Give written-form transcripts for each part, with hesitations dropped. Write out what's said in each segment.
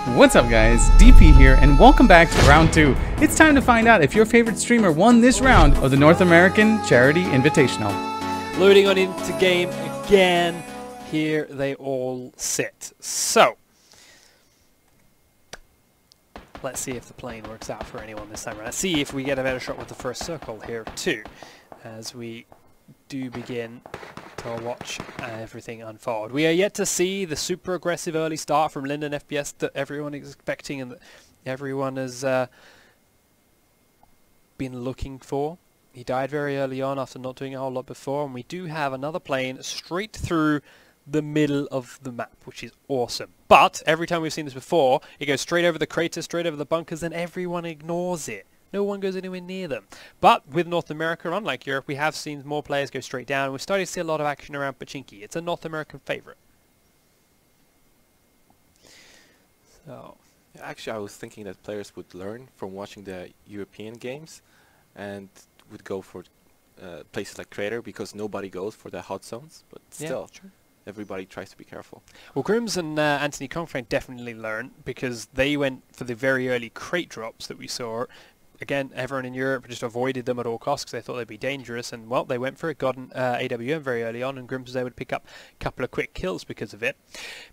What's up guys, DP here and welcome back to round 2. It's time to find out if your favorite streamer won this round of the North American Charity Invitational. Loading on into game again. Here they all sit. So, let's see if the plane works out for anyone this time around. Let's see if we get a better shot with the first circle here too, as we do begin to watch everything unfold. We are yet to see the super aggressive early start from Linden FPS that everyone is expecting and that everyone has been looking for. He died very early on after not doing a whole lot before, and we do have another plane straight through the middle of the map, which is awesome. But every time we've seen this before, it goes straight over the crater, straight over the bunkers, and everyone ignores it. No one goes anywhere near them. But with North America, unlike Europe, we have seen more players go straight down. We're starting to see a lot of action around Pachinki. It's a North American favorite. So, actually, I was thinking that players would learn from watching the European games and would go for places like Crater because nobody goes for the hot zones. But still, yeah, everybody tries to be careful. Well, Grims and Anthony Conframe definitely learned because they went for the very early crate drops that we saw. Again, everyone in Europe just avoided them at all costs because they thought they'd be dangerous, and well, they went for it, got an AWM very early on, and Grims was able to pick up a couple of quick kills because of it.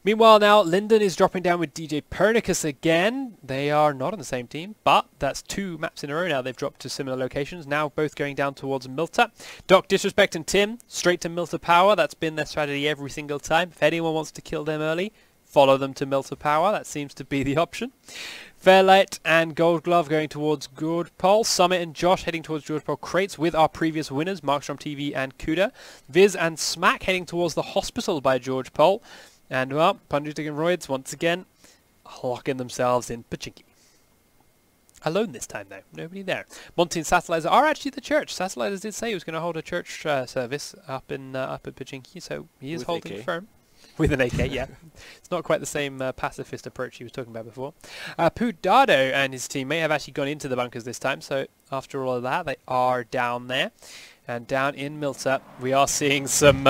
Meanwhile, now Linden is dropping down with DJ Pernicus again. They are not on the same team, but that's 2 maps in a row now. They've dropped to similar locations, now both going down towards Milta. Doc Disrespect and Tim, straight to Milta Power. That's been their strategy every single time. If anyone wants to kill them early, follow them to Milta Power. That seems to be the option. Fairlight and Gold Glove going towards George Pole. Summit and Josh heading towards George Pole crates with our previous winners, Markstrom TV and Kuda. Viz and Smack heading towards the hospital by George Pole. And, well, Punjik and Roids once again locking themselves in Pachinki. Alone this time, though. Nobody there. Monty and Satellites are actually the church. Satellites did say he was going to hold a church service up at Pachinki, so he is holding firm. With an AK, yeah. It's not quite the same pacifist approach he was talking about before. Pudado and his team may have actually gone into the bunkers this time, so after all of that, they are down there. And down in Milta, we are seeing some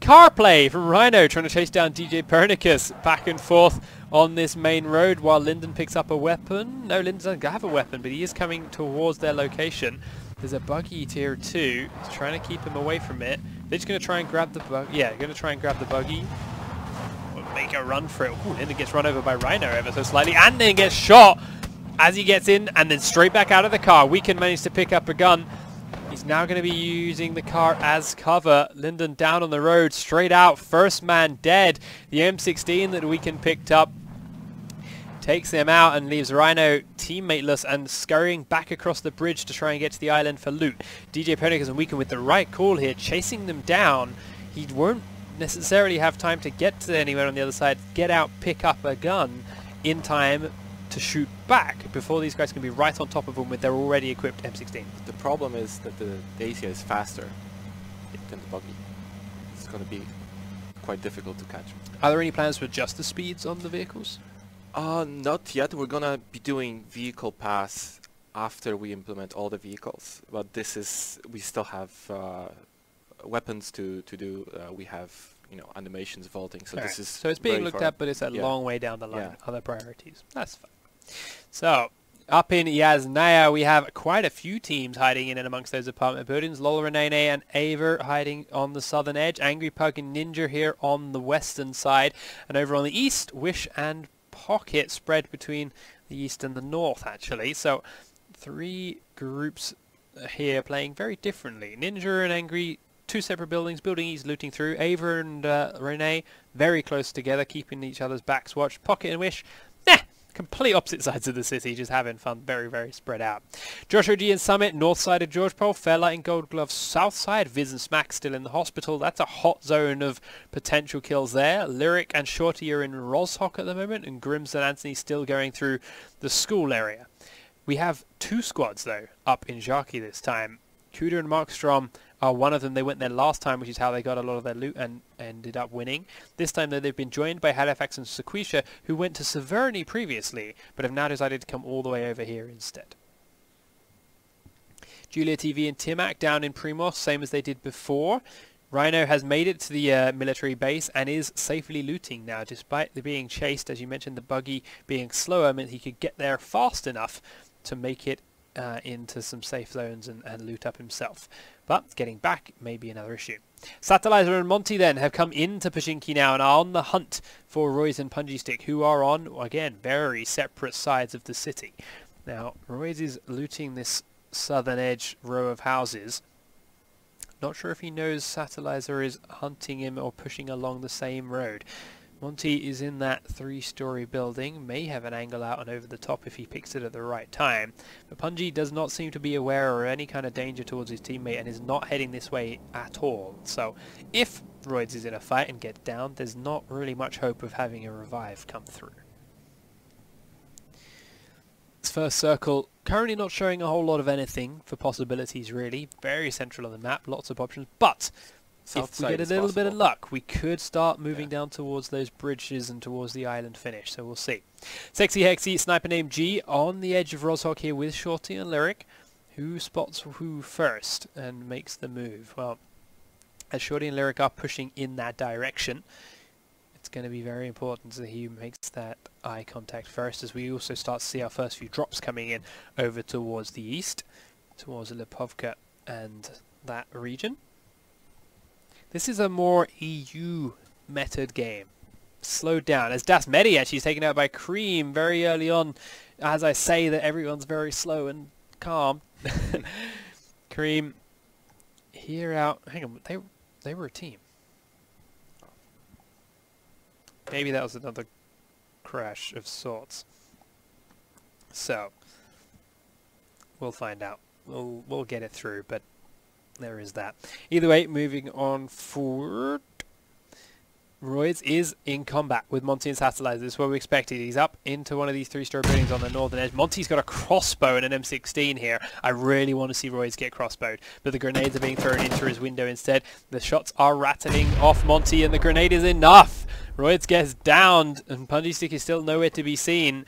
car play from Rhino, trying to chase down DJ Pernicus back and forth on this main road while Linden picks up a weapon. No, Linden doesn't have a weapon, but he is coming towards their location. There's a buggy tier 2. He's trying to keep him away from it. They're just going to try and grab the buggy. Yeah, going to try and grab the buggy. We'll make a run for it. Ooh, Linden gets run over by Rhino ever so slightly, and then gets shot as he gets in, and then straight back out of the car. Weekend managed to pick up a gun. He's now going to be using the car as cover. Linden down on the road, straight out. First man dead. The M16 that Weekend picked up takes him out and leaves Rhino teammateless and scurrying back across the bridge to try and get to the island for loot. DJ Pernicus and Weekend with the right call here, chasing them down. He won't necessarily have time to get to anywhere on the other side, get out, pick up a gun in time to shoot back before these guys can be right on top of them with their already equipped M16. The problem is that the Dacia is faster than the buggy. It's going to be quite difficult to catch. Are there any plans to adjust the speeds on the vehicles? Not yet. We're gonna be doing vehicle pass after we implement all the vehicles. But this is, we still have weapons to do. We have, animations, vaulting. So this is. So it's being looked at, but it's a long way down the line. Yeah. Other priorities. That's fine. So up in Yasnaya, we have quite a few teams hiding in and amongst those apartment buildings. Lola Renee and Aver hiding on the southern edge. Angry Pug and Ninja here on the western side, and over on the east, Wish and Pocket spread between the east and the north, actually. So 3 groups here playing very differently. Ninja and Angry, 2 separate buildings. Building East looting through. Ava and Renee very close together, keeping each other's backs watched. Pocket and Wish, complete opposite sides of the city, just having fun, very, very spread out. Joshua G and Summit, north side of George Pole. Fairlight and Gold Glove, south side. Viz and Smack still in the hospital. That's a hot zone of potential kills there. Lyric and Shorty are in Roshok at the moment, and Grims and Anthony still going through the school area. We have 2 squads, though, up in Jaki this time. Kuda and Markstrom are one of them. They went there last time, which is how they got a lot of their loot and ended up winning. This time, though, they've been joined by Halifax and Sequisha, who went to Severny previously, but have now decided to come all the way over here instead. Julia TV and Timac down in Primos, same as they did before. Rhino has made it to the military base and is safely looting now, despite being chased. As you mentioned, the buggy being slower meant he could get there fast enough to make it into some safe zones and loot up himself. But getting back may be another issue. Satellizer and Monty then have come into Pachinki now and are on the hunt for Royce and Punji Stick, who are on, again, very separate sides of the city. Now, Royce is looting this southern edge row of houses. Not sure if he knows Satellizer is hunting him or pushing along the same road. Monty is in that 3-story building, may have an angle out and over the top if he picks it at the right time. But Punji does not seem to be aware of any kind of danger towards his teammate and is not heading this way at all. So if Royds is in a fight and gets down, there's not really much hope of having a revive come through. This first circle currently not showing a whole lot of anything for possibilities really. Very central on the map, lots of options, but if we get a little bit of luck, we could start moving down towards those bridges and towards the island finish, so we'll see. Sexy Hexy, sniper named G, on the edge of Rozhok here with Shorty and Lyric. Who spots who first and makes the move? Well, as Shorty and Lyric are pushing in that direction, it's going to be very important that he makes that eye contact first, as we also start to see our first few drops coming in over towards the east, towards Lipovka and that region. This is a more EU method game. Slowed down. As Das Medi actually is taken out by Cream very early on. As I say that everyone's very slow and calm. Cream here out. Hang on, they were a team. Maybe that was another crash of sorts. So we'll find out. We'll get it through, but there is that. Either way, moving on forward. Royds is in combat with Monty and Satellizer. This is what we expected. He's up into one of these 3-story buildings on the northern edge. Monty's got a crossbow and an M16 here. I really want to see Royds get crossbowed, but the grenades are being thrown into his window instead. The shots are rattling off Monty and the grenade is enough. Royds gets downed and Punji Stick is still nowhere to be seen.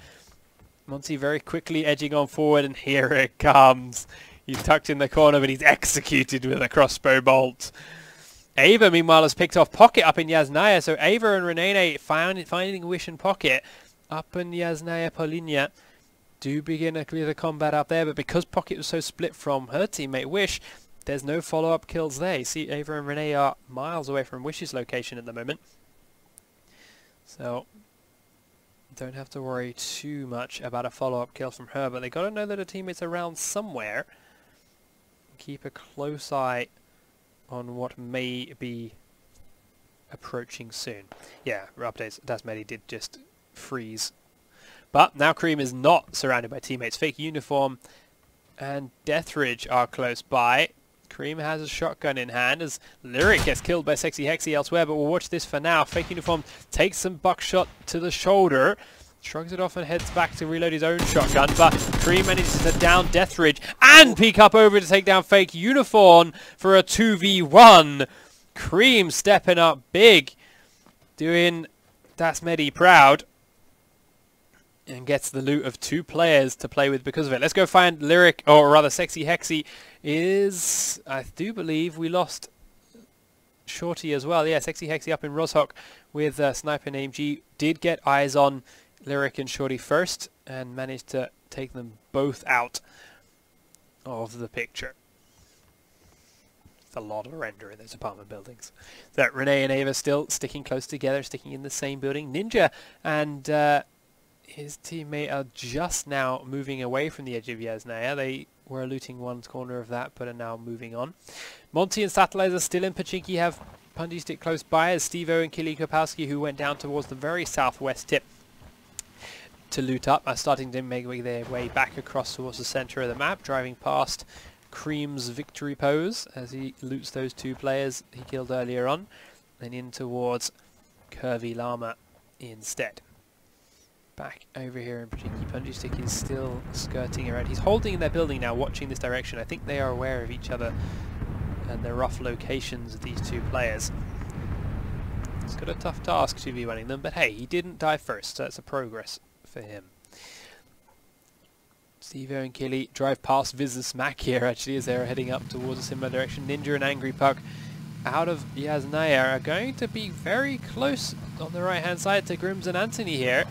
Monty very quickly edging on forward, and here it comes. He's tucked in the corner, but he's executed with a crossbow bolt. Ava, meanwhile, has picked off Pocket up in Yasnaya. So Ava and Renene finding Wish and Pocket up in Yasnaya Polinia do begin a clear combat up there. But because Pocket was so split from her teammate Wish, there's no follow-up kills there. You see Ava and Renee are miles away from Wish's location at the moment. So don't have to worry too much about a follow-up kill from her. But they got to know that her teammate's around somewhere. Keep a close eye on what may be approaching soon. Yeah, updates. Dasmedi did just freeze. But now Cream is not surrounded by teammates. Fake Uniform and Deathridge are close by. Cream has a shotgun in hand as Lyric gets killed by Sexy Hexy elsewhere, but we'll watch this for now. Fake Uniform takes some buckshot to the shoulder, shrugs it off and heads back to reload his own shotgun, but Cream manages to down Deathridge and peek up over to take down Fake Uniform for a 2v1. Cream stepping up big, doing Dasmedi proud, and gets the loot of 2 players to play with because of it. Let's go find Lyric, or rather Sexy Hexy is, I do believe we lost Shorty as well. Yeah, Sexy Hexy up in Rozhok with sniper named G. Did get eyes on Lyric and Shorty first and managed to take them both out of the picture. It's a lot of render in those apartment buildings. So Renee and Ava still sticking close together, sticking in the same building. Ninja and his teammate are just now moving away from the edge of Yasnaya. They were looting one corner of that, but are now moving on. Monty and Satellizer still in Pachinki have Punji Stick close by, as Steve-O and Kili Kopowski, who went down towards the very southwest tip to loot up, are starting to make their way back across towards the center of the map, driving past Cream's victory pose as he loots those 2 players he killed earlier on, and in towards Curvy Llama instead. Back over here in Pachinki, Punji Stick is still skirting around. He's holding in their building now, watching this direction. I think they are aware of each other and the rough locations of these 2 players. It's got a tough task 2v1ing them, but hey, he didn't die first, so that's a progress for him. Steve-O and Killy drive past Viz and Smack here actually as they're heading up towards a similar direction. Ninja and Angry Puck out of Yasnaya are going to be very close on the right hand side to Grims and Anthony here.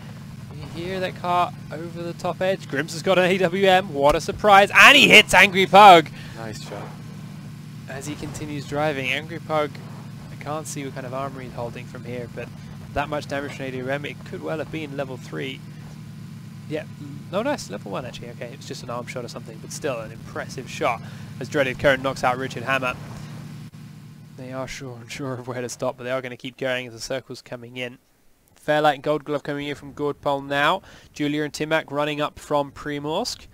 You hear that car over the top edge. Grims has got an AWM. What a surprise. And he hits Angry Pug. Nice shot. As he continues driving. Angry Pug, I can't see what kind of armor he's holding from here, but that much damage from AWM, it could well have been level 3. Yeah, no, nice, level 1 actually. Okay, it's just an arm shot or something, but still an impressive shot as Dreaded Cone knocks out Richard Hammer. They are unsure of where to stop, but they are going to keep going as the circle's coming in. Fairlight and Gold Glove coming in from Gordpol now. Julia and Timac running up from Primorsk.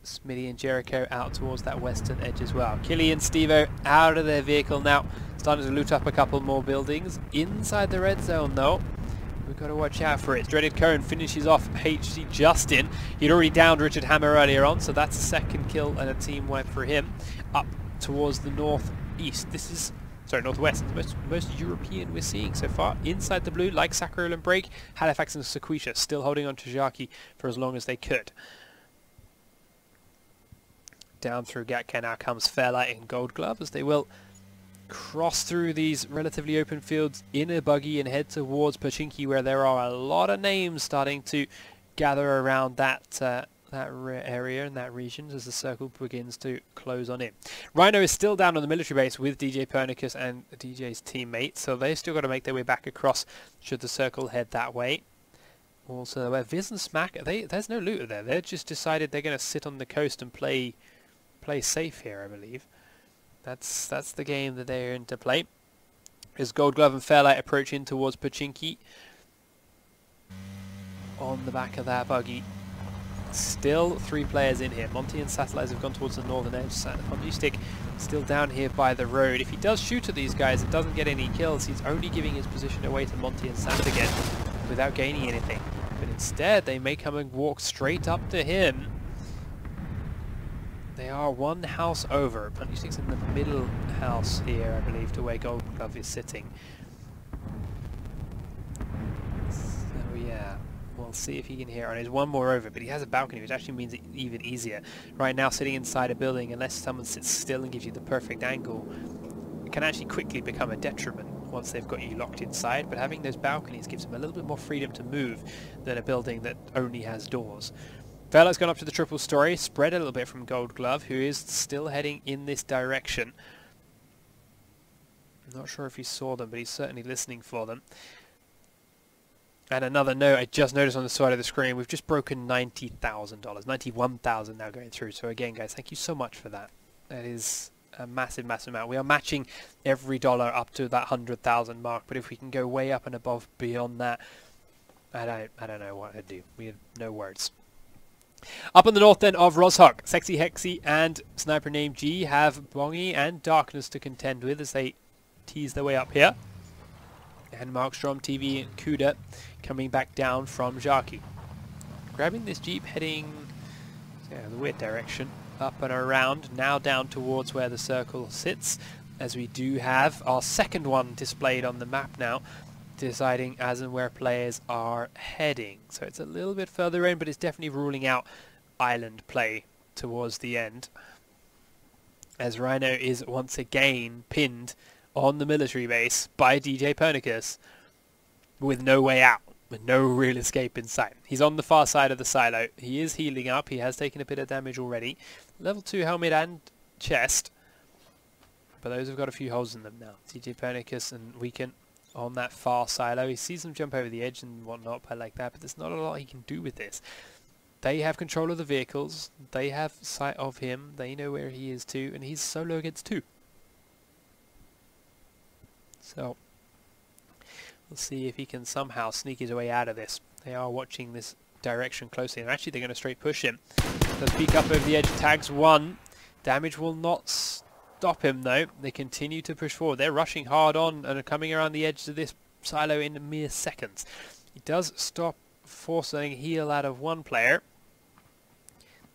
Smitty and Jericho out towards that western edge as well. Killy and Stevo out of their vehicle now, starting to loot up a couple more buildings. Inside the red zone though, we've got to watch out for it. Dreaded Cone finishes off HC Justin. He'd already downed Richard Hammer earlier on, so that's a second kill and a team wipe for him. Up towards the northeast. This is, sorry, northwest. The most European we're seeing so far. Inside the blue, like Sacral and Break, Halifax and Sequisha still holding on to Jaki for as long as they could. Down through Gatka now comes Fairlight and Gold Glove as they will cross through these relatively open fields in a buggy and head towards Pachinki, where there are a lot of names starting to gather around that area and that region as the circle begins to close on in. Rhino is still down on the military base with DJ Pernicus and DJ's teammates, so they've still got to make their way back across should the circle head that way. Also, where Viz and Smack, there's no looter there. They've just decided they're going to sit on the coast and play safe here, I believe. That's the game that they're in to play. As Gold Glove and Fairlight approach in towards Pachinki on the back of that buggy. Still 3 players in here. Monty and Satellites have gone towards the northern edge. Stick still down here by the road. If he does shoot at these guys, it doesn't get any kills. He's only giving his position away to Monty and Sat again without gaining anything. But instead, they may come and walk straight up to him. They are one house over. Stick's in the middle house here, I believe, to where Gold Glove is sitting. So yeah, we'll see if he can hear. And there's one more over, but he has a balcony, which actually means it even easier. Right now, sitting inside a building, unless someone sits still and gives you the perfect angle, it can actually quickly become a detriment once they've got you locked inside. But having those balconies gives them a little bit more freedom to move than a building that only has doors. Fairlight's gone up to the triple story, spread a little bit from Gold Glove, who is still heading in this direction. I'm not sure if he saw them, but he's certainly listening for them. And another note I just noticed on the side of the screen, we've just broken $90,000, $91,000 now going through. So again, guys, thank you so much for that. That is a massive, massive amount. We are matching every dollar up to that 100,000 mark, but if we can go way up and above beyond that, I don't know what I'd do. We have no words. Up in the north then of Roshok, Sexy Hexy and Sniper Name G have Bongy and Darkness to contend with as they tease their way up here. And Markstrom, TV and Kuda coming back down from Jaki. Grabbing this Jeep heading the weird direction, up and around, now down towards where the circle sits, as we do have our second one displayed on the map now, deciding as and where players are heading. So it's a little bit further in, but it's definitely ruling out island play towards the end, as Rhino is once again pinned on the military base by DJ Pernicus with no way out, with no real escape in sight. He's on the far side of the silo. He is healing up. He has taken a bit of damage already. Level 2 helmet and chest, but those have got a few holes in them now. DJ Pernicus and Weekend on that far silo. He sees them jump over the edge and whatnot, I like that, but there's not a lot he can do with this. They have control of the vehicles, they have sight of him, they know where he is too, and he's solo against 2. So, we'll see if he can somehow sneak his way out of this. They are watching this direction closely, and actually they're going to straight push him. Does peek up over the edge, tags 1. Damage will not stop him though. They continue to push forward. They're rushing hard on and are coming around the edge of this silo in mere seconds. He does stop forcing heal out of one player.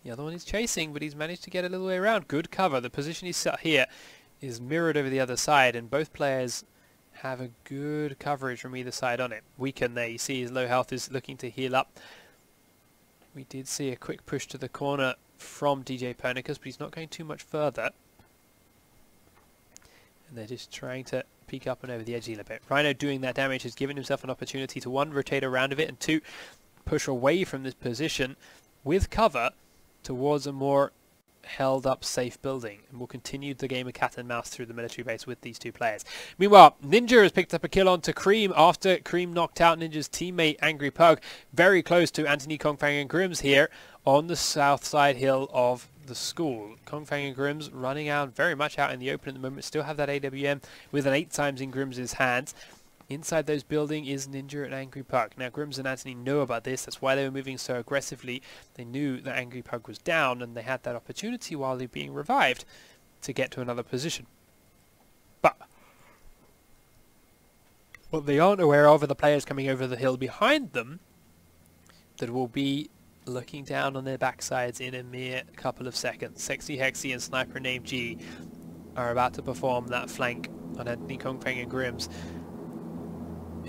The other one is chasing, but he's managed to get a little way around. Good cover. The position he's set here is mirrored over the other side, and both players have a good coverage from either side on it. Weaken there. You see his low health is looking to heal up. We did see a quick push to the corner from DJ Pernicus, but he's not going too much further. And they're just trying to peek up and over the edge a little bit. Rhino doing that damage has given himself an opportunity to 1, rotate around of it, and 2, push away from this position with cover towards a more held up safe building, and will continue the game of cat and mouse through the military base with these 2 players. Meanwhile, Ninja has picked up a kill onto Cream after Cream knocked out Ninja's teammate Angry Pug, very close to Anthony, Kongfang and Grims here on the south side hill of the school. Kongfang and Grims running out very much out in the open at the moment, still have that AWM with an 8 times in Grims' hands. Inside those building is Ninja and Angry Pug. Now Grims and Anthony know about this, that's why they were moving so aggressively. They knew that Angry Pug was down and they had that opportunity while they're being revived to get to another position. But what they aren't aware of are the players coming over the hill behind them that will be looking down on their backsides in a mere couple of seconds. Sexy Hexy and Sniper named G are about to perform that flank on Anthony, Kongfang and Grims,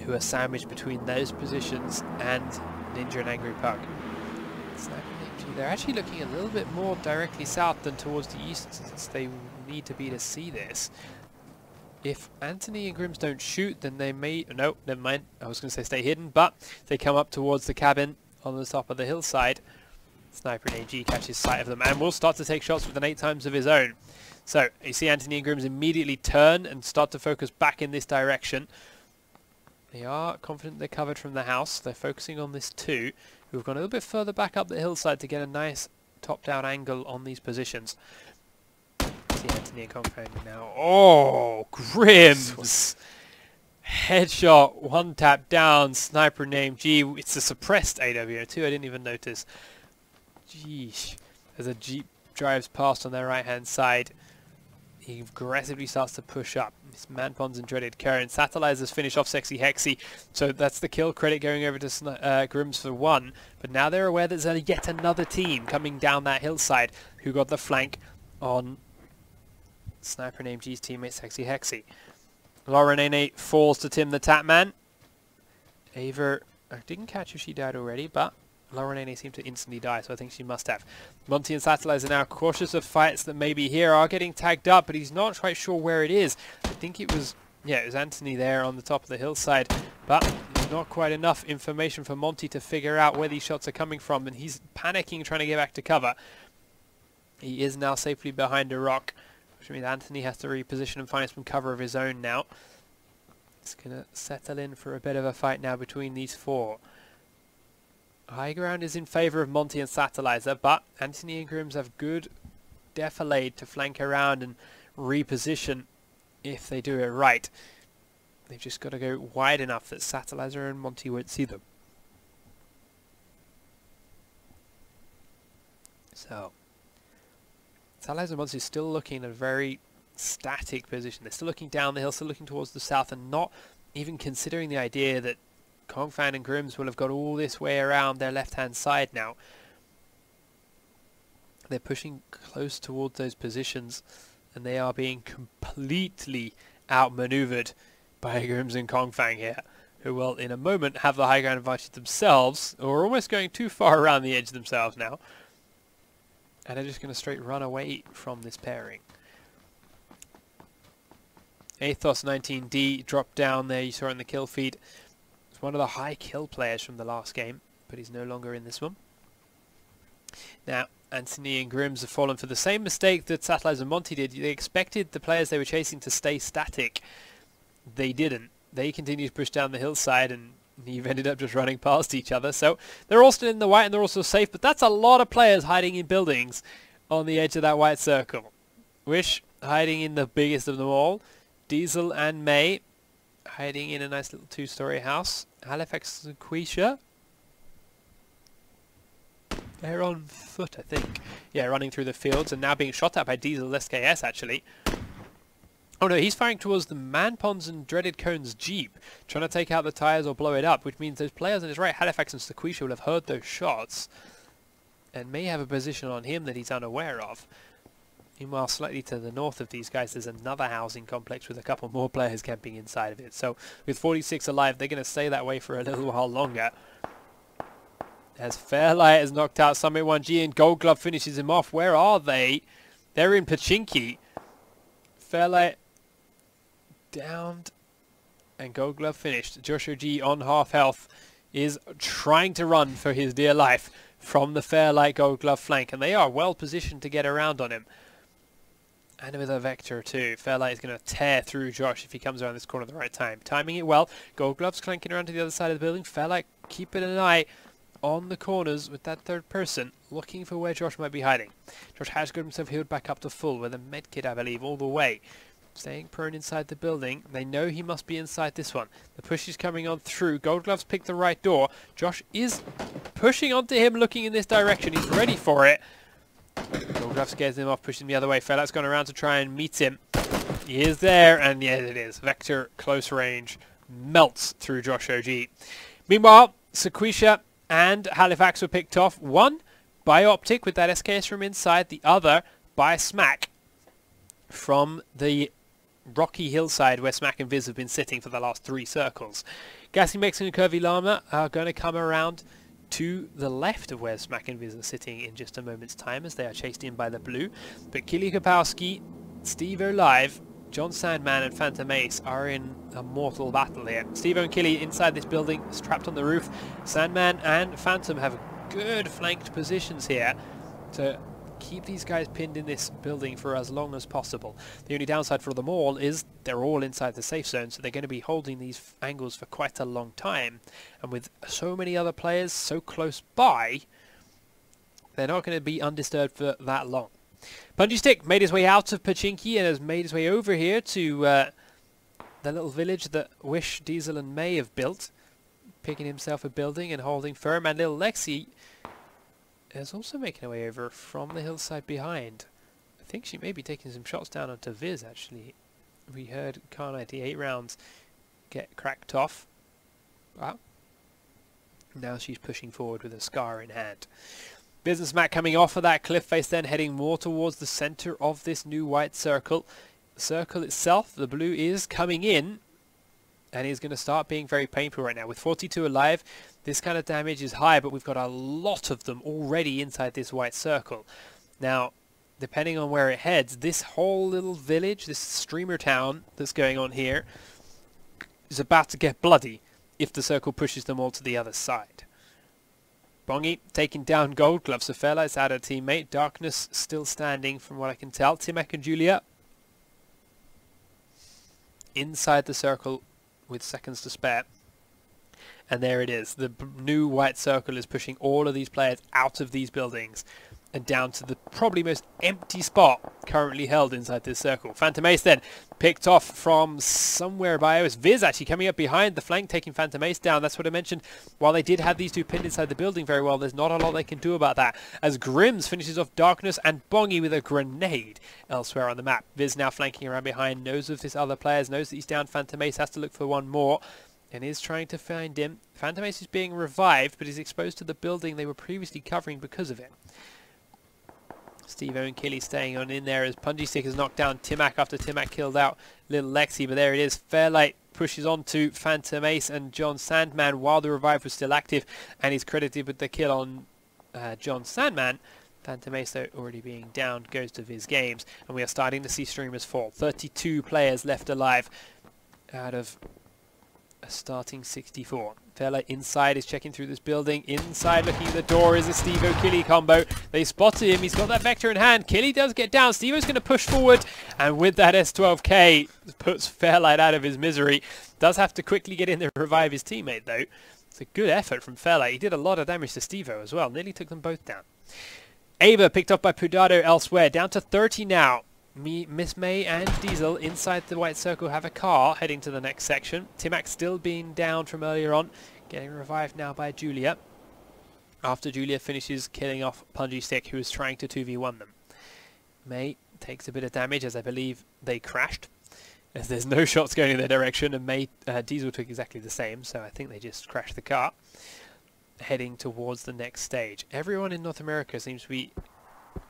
who are sandwiched between those positions and Ninja and Angry Pug. Sniper named G, they're actually looking a little bit more directly south than towards the east, since they need to be to see this. If Anthony and Grims don't shoot, then they may... No, never mind. I was going to say stay hidden, but they come up towards the cabin on the top of the hillside. Sniper and AG catches sight of them and will start to take shots with an 8 times of his own. So you see Anthony and Grims immediately turn and start to focus back in this direction. They are confident they're covered from the house. They're focusing on this 2, who've gone a little bit further back up the hillside to get a nice top-down angle on these positions. See Anthony and Kongfang now. Oh, Grims! Headshot, 1 tap down, Sniper named G. It's a suppressed AWM too, I didn't even notice. Jeesh. As a Jeep drives past on their right-hand side, he aggressively starts to push up. It's Manpons and Dreaded Current. Satellites finish off Sexy Hexy, so that's the kill credit going over to Grims for 1. But now they're aware there's yet another team coming down that hillside who got the flank on Sniper named G's teammate Sexy Hexy. Laura Nene falls to Tim the Tapman. Aver, I didn't catch if she died already, but Laura Nene seemed to instantly die, so I think she must have. Monty and Satellites are now cautious of fights that may be here, are getting tagged up, but he's not quite sure where it is. I think it was, yeah, it was Anthony there on the top of the hillside, but not quite enough information for Monty to figure out where these shots are coming from, and he's panicking, trying to get back to cover. He is now safely behind a rock, which means Anthony has to reposition and find some cover of his own now. It's going to settle in for a bit of a fight now between these 4. High ground is in favour of Monty and Satellizer, but Anthony and Grims have good defilade to flank around and reposition if they do it right. They've just got to go wide enough that Satellizer and Monty won't see them. So Satellizer and Monty is still looking in a very static position. They're still looking down the hill, still looking towards the south, and not even considering the idea that Kongfang and Grims will have got all this way around their left-hand side now. They're pushing close towards those positions, and they are being completely outmaneuvered by Grims and Kongfang here, who will in a moment have the high ground advantage themselves, or almost going too far around the edge themselves now. And they're just going to straight run away from this pairing. Athos 19D dropped down there, you saw in the kill feed. It's one of the high kill players from the last game, but he's no longer in this one. Now, Anthony and Grims have fallen for the same mistake that Satellites and Monty did. They expected the players they were chasing to stay static. They didn't. They continued to push down the hillside, and you've ended up just running past each other. So they're all still in the white and they're also safe, but that's a lot of players hiding in buildings on the edge of that white circle. Wish hiding in the biggest of them all. Diesel and May hiding in a nice little 2-story house. Halifax and Quisha, they're on foot, I think. Yeah, running through the fields and now being shot at by Diesel SKS, actually. Oh no, he's firing towards the Manpons and Dreaded Cone's Jeep, trying to take out the tyres or blow it up, which means those players on his right, Halifax and Sequisha, will have heard those shots and may have a position on him that he's unaware of. Meanwhile, slightly to the north of these guys, there's another housing complex with a couple more players camping inside of it. So with 46 alive, they're going to stay that way for a little while longer. As Fairlight has knocked out Summit 1G and Gold Glove finishes him off. Where are they? They're in Pachinki. Fairlight downed. And Gold Glove finished. Joshua G on half health is trying to run for his dear life from the Fairlight Gold Glove flank. And they are well positioned to get around on him. And with a Vector too. Fairlight is going to tear through Josh if he comes around this corner at the right time. Timing it well. Gold Glove's clanking around to the other side of the building. Fairlight keeping an eye on the corners with that third person, looking for where Josh might be hiding. Josh has got himself healed back up to full with a medkit, I believe, all the way. Staying prone inside the building. They know he must be inside this one. The push is coming on through. Gold Glove's picked the right door. Josh is pushing onto him, looking in this direction. He's ready for it. Gold Glove scares him off, pushing the other way. Fairlight's gone around to try and meet him. He is there, and yes, it is. Vector, close range, melts through Josh OG. Meanwhile, Sequisha and Halifax were picked off. One by Optic with that SKS from inside. The other by Smack from the rocky hillside where Smack and Viz have been sitting for the last 3 circles. Gassy Mexican and Curvy Llama are going to come around to the left of where Smack and Viz are sitting in just a moment's time as they are chased in by the blue. But Kili Kapowski, Steve O'Live, John Sandman and Phantom Ace are in a mortal battle here. Steve and Killy inside this building, trapped on the roof. Sandman and Phantom have good flanked positions here to keep these guys pinned in this building for as long as possible. The only downside for them all is they're all inside the safe zone, so they're going to be holding these angles for quite a long time. And with so many other players so close by, they're not going to be undisturbed for that long. Punji Stick made his way out of Pachinki and has made his way over here to the little village that Wish, Diesel and May have built, picking himself a building and holding firm. And little Lexi is also making her way over from the hillside behind. I think she may be taking some shots down onto Viz, actually. We heard Car 98 rounds get cracked off. Wow. Now she's pushing forward with a scar in hand. Business Mac coming off of that cliff face, then heading more towards the center of this new white circle. The circle itself, the blue is coming in, and is going to start being very painful right now. With 42 alive, this kind of damage is high, but we've got a lot of them already inside this white circle. Now, depending on where it heads, this whole little village, this streamer town that's going on here, is about to get bloody if the circle pushes them all to the other side. Bongi taking down Gold Glove, so Fairlight's out of teammate. Darkness still standing from what I can tell. Timek and Julia inside the circle with seconds to spare. And there it is. The new white circle is pushing all of these players out of these buildings and down to the probably most empty spot currently held inside this circle. Phantom Ace then picked off from somewhere by us. Viz actually coming up behind the flank, taking Phantom Ace down. That's what I mentioned. While they did have these two pinned inside the building very well, there's not a lot they can do about that. As Grims finishes off Darkness and Bongi with a grenade elsewhere on the map. Viz now flanking around behind, knows of this other players, knows that he's down. Phantom Ace has to look for one more and is trying to find him. Phantom Ace is being revived, but is exposed to the building they were previously covering because of it. Steve-O and Killy staying on in there as Punji Stick has knocked down Timac after Timac killed out little Lexi, but there it is. Fairlight pushes on to Phantom Ace and John Sandman while the revive was still active, and he's credited with the kill on John Sandman. Phantom Ace, though, already being down, goes to Viz Games, and we are starting to see streamers fall. 32 players left alive out of a starting 64. Fairlight inside is checking through this building. Inside looking at the door is a Steve-O Killy combo. They spotted him. He's got that Vector in hand. Killy does get down. Steve-O's going to push forward. And with that S12K, puts Fairlight out of his misery. Does have to quickly get in there to revive his teammate, though. It's a good effort from Fairlight. He did a lot of damage to Steve-O as well. Nearly took them both down. Ava picked up by Pudado elsewhere. Down to 30 now. Miss May and Diesel inside the white circle have a car heading to the next section. Timac still being down from earlier on, getting revived now by Julia. After Julia finishes killing off Punji Stick, who is trying to 2v1 them. May takes a bit of damage as I believe they crashed, as there's no shots going in their direction, and May Diesel took exactly the same, so I think they just crashed the car. Heading towards the next stage. Everyone in North America seems to be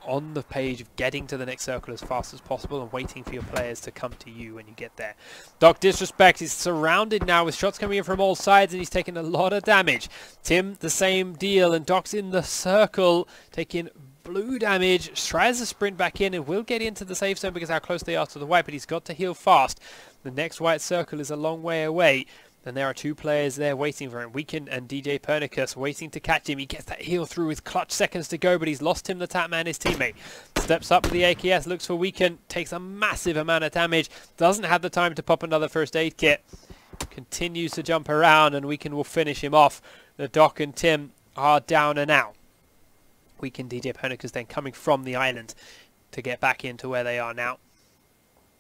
on the page of getting to the next circle as fast as possible and waiting for your players to come to you when you get there. Doc Disrespect is surrounded now with shots coming in from all sides, and he's taking a lot of damage. Tim, the same deal, and Doc's in the circle taking blue damage, tries to sprint back in and will get into the safe zone because how close they are to the white, but he's got to heal fast. The next white circle is a long way away, and there are 2 players there waiting for him. Weekend and DJ Pernicus waiting to catch him. He gets that heal through with clutch seconds to go, but he's lost him, the Tapman, his teammate. Steps up with the AKS, looks for Weekend, takes a massive amount of damage, doesn't have the time to pop another first aid kit. Continues to jump around, and Weekend will finish him off. The Doc and Tim are down and out. Weekend, DJ Pernicus then coming from the island to get back into where they are now.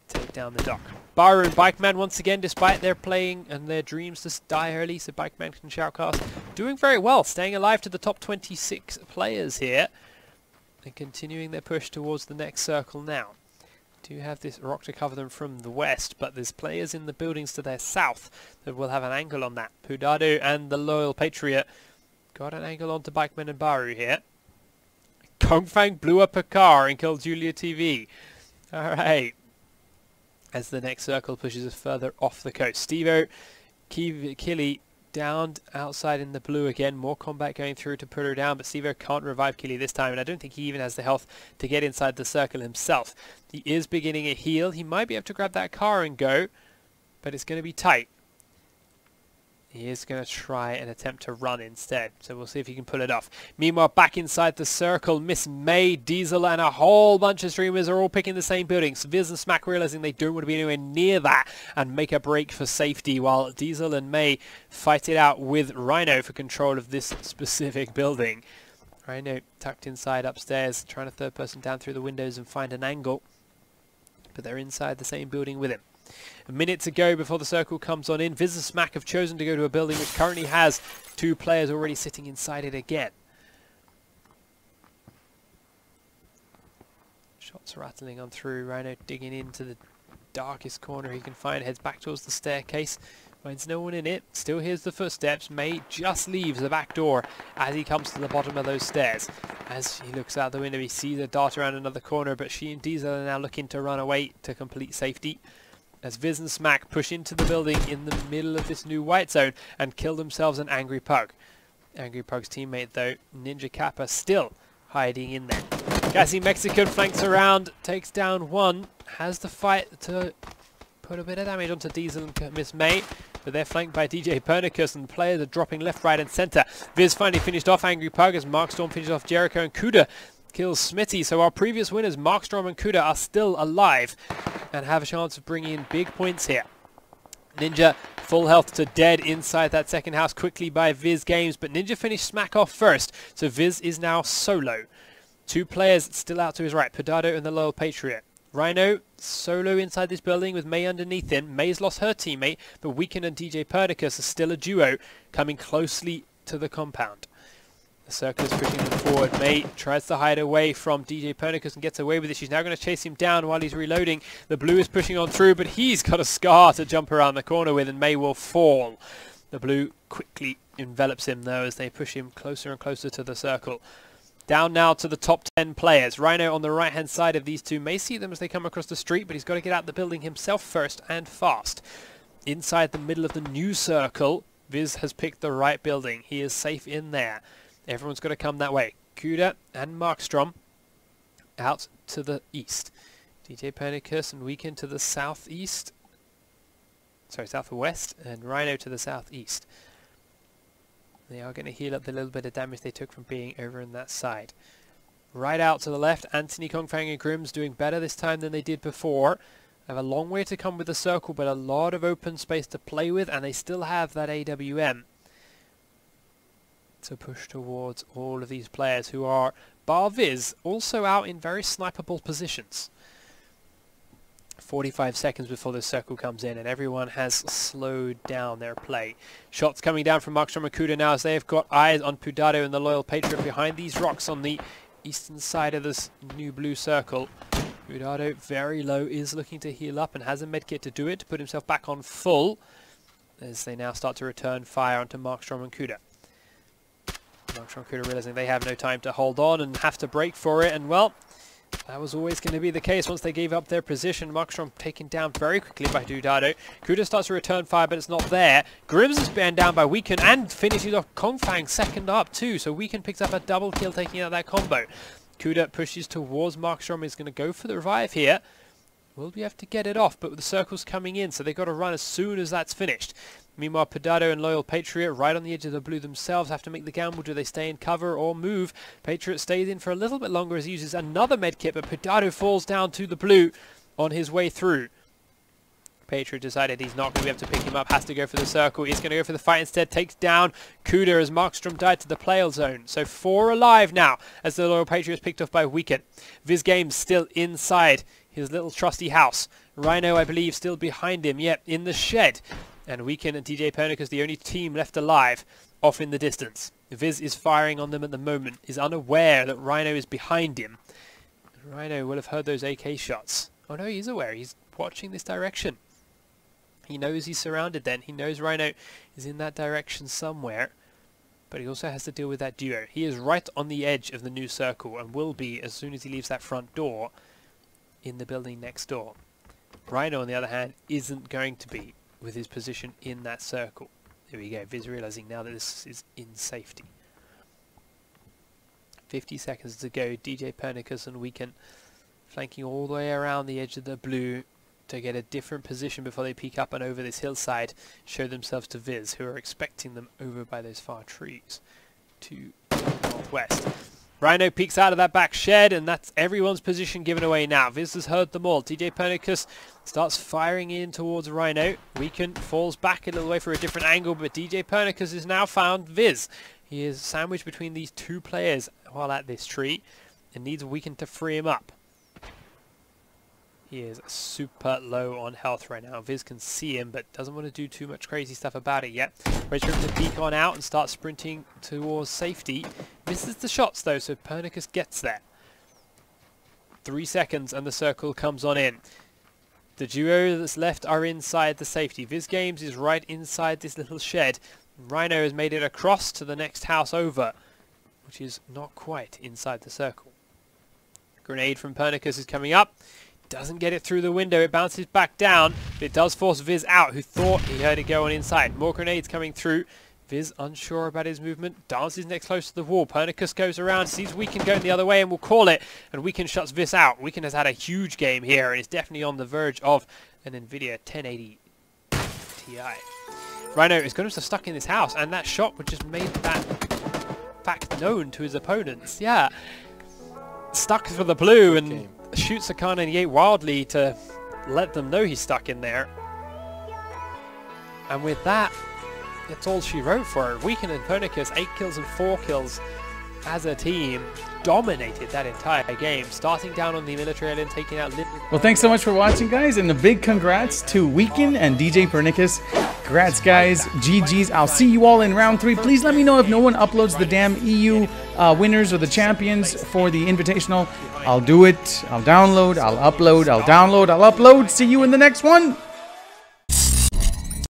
Take down the Doc. Baru and Bikeman once again, despite their playing and their dreams to die early, so Bikeman can shoutcast. Doing very well, staying alive to the top 26 players here. And continuing their push towards the next circle now. Do have this rock to cover them from the west, but there's players in the buildings to their south that will have an angle on that. Pudado and the Loyal Patriot got an angle onto Bikeman and Baru here. Kongfang blew up a car and killed Julia TV. Alright. As the next circle pushes us further off the coast. Stevo, Killy downed outside in the blue again. More combat going through to put her down, but Stevo can't revive Killy this time, and I don't think he even has the health to get inside the circle himself. He is beginning a heal. He might be able to grab that car and go, but it's going to be tight. He is going to try and attempt to run instead, so we'll see if he can pull it off. Meanwhile, back inside the circle, Miss May, Diesel, and a whole bunch of streamers are all picking the same buildings. Viz and Smack realizing they don't want to be anywhere near that and make a break for safety, while Diesel and May fight it out with Rhino for control of this specific building. Rhino tucked inside upstairs, trying to third person down through the windows and find an angle, but they're inside the same building with him. A minute to go before the circle comes on in. Viz and Smack have chosen to go to a building which currently has 2 players already sitting inside it again. Shots rattling on through. Rhino digging into the darkest corner he can find. Heads back towards the staircase. Finds no one in it. Still hears the footsteps. May just leaves the back door as he comes to the bottom of those stairs. As he looks out the window, he sees a dart around another corner, but she and Diesel are now looking to run away to complete safety. As Viz and Smack push into the building in the middle of this new white zone and kill themselves an Angry Pug. Angry Pug's teammate, though, Ninja Kappa, still hiding in there. Gassy Mexican flanks around, takes down one, has the fight to put a bit of damage onto Diesel and Miss May, but they're flanked by DJ Pernicus, and the players are dropping left, right, and centre. Viz finally finished off Angry Pug as Markstorm finishes off Jericho, and Kuda kills Smitty. So our previous winners, Markstorm and Kuda, are still alive and have a chance of bringing in big points here. Ninja full health to dead inside that second house quickly by Viz Games, but Ninja finished Smack off first, so Viz is now solo. 2 players still out to his right, Pedado and the Loyal Patriot. Rhino solo inside this building with May underneath him. May's lost her teammate, but Weekend and DJ Pernicus are still a duo coming closely to the compound. The circle is pushing them forward. May tries to hide away from DJ Pernicus and gets away with it. She's now going to chase him down while he's reloading. The blue is pushing on through, but he's got a scar to jump around the corner with, and May will fall. The blue quickly envelops him, though, as they push him closer and closer to the circle. Down now to the top 10 players. Rhino on the right-hand side of these 2 may see them as they come across the street, but he's got to get out the building himself first and fast. Inside the middle of the new circle, Viz has picked the right building. He is safe in there. Everyone's got to come that way. Kuda and Markstrom out to the east. DJ Pernicus and Weekend to the southeast. Sorry, southwest, and Rhino to the southeast. They are going to heal up the little bit of damage they took from being over on that side. Right out to the left, Anthony, Kongfang and Grimm's doing better this time than they did before. Have a long way to come with the circle, but a lot of open space to play with, and they still have that AWM to push towards all of these players who are, bar Viz, also out in very sniperable positions. 45 seconds before the circle comes in, and everyone has slowed down their play. Shots coming down from Markstrom and Kuda now as they have got eyes on Pudado and the Loyal Patriot behind these rocks on the eastern side of this new blue circle. Pudado, very low, is looking to heal up and has a medkit to do it, to put himself back on full, as they now start to return fire onto Markstrom and Kuda. Markstrom and Kuda realizing they have no time to hold on and have to break for it, and well, that was always going to be the case once they gave up their position. Markstrom taken down very quickly by Pudado. Kuda starts to return fire, but it's not there. Grimms is banned down by Weekend and finishes off Kongfang second up too, so Weekend picks up a double kill taking out that combo. Kuda pushes towards Markstrom, is going to go for the revive here. Will we have to get it off? But the circle's coming in, so they've got to run as soon as that's finished. Meanwhile, Pedado and Loyal Patriot right on the edge of the blue themselves have to make the gamble. Do they stay in cover or move? Patriot stays in for a little bit longer as he uses another medkit, but Pedado falls down to the blue on his way through. Patriot decided he's not going to be able to pick him up, has to go for the circle. He's going to go for the fight instead, takes down Kuda as Markstrom died to the player zone. So 4 alive now as the Loyal Patriot is picked off by Weekend. Viz Games still inside his little trusty house. Rhino, I believe, still behind him, yep, in the shed. And Weekend and DJ Pernicus, the only team left alive, off in the distance. Viz is firing on them at the moment, is unaware that Rhino is behind him. Rhino will have heard those AK shots. Oh no, he's aware, he's watching this direction. He knows he's surrounded then. He knows Rhino is in that direction somewhere. But he also has to deal with that duo. He is right on the edge of the new circle and will be as soon as he leaves that front door in the building next door. Rhino, on the other hand, isn't going to be with his position in that circle. There we go. Viz realizing now that this is in safety. 50 seconds to go. DJ Pernicus and Weekend flanking all the way around the edge of the blue to get a different position before they peek up and over this hillside, show themselves to Viz, who are expecting them over by those far trees to northwest. Rhino peeks out of that back shed, and that's everyone's position given away now. Viz has heard them all. DJ Pernicus starts firing in towards Rhino. Weekend falls back a little way for a different angle, but DJ Pernicus has now found Viz. He is sandwiched between these two players while at this tree and needs Weekend to free him up. He is super low on health right now. Viz can see him, but doesn't want to do too much crazy stuff about it yet. Waits for him to peek on out and start sprinting towards safety. Misses the shots though, so Pernicus gets there. 3 seconds and the circle comes on in. The duo that's left are inside the safety. Viz Games is right inside this little shed. Rhino has made it across to the next house over, which is not quite inside the circle. Grenade from Pernicus is coming up. Doesn't get it through the window, it bounces back down, but it does force Viz out, who thought he heard it go on inside. More grenades coming through. Viz unsure about his movement, dances next close to the wall. Pernicus goes around, sees Weekend going the other way and will call it, and Weekend shuts Viz out. Weekend has had a huge game here and is definitely on the verge of an Nvidia 1080 Ti. Rhino is going to be stuck in this house, and that shot would just made that fact known to his opponents. Yeah, stuck for the blue and shoots a Kar 98 wildly to let them know he's stuck in there. And with that, that's all she wrote for her. Weekend and Pernicus, 8 kills and 4 kills as a team, dominated that entire game, starting down on the military island, taking out Well, thanks so much for watching, guys, and a big congrats to Weekend and DJ Pernicus. Congrats, guys. GG's. I'll see you all in round 3. Please let me know if no one uploads the damn EU winners or the champions for the Invitational. I'll do it. I'll download. I'll upload. I'll download. I'll upload. See you in the next one.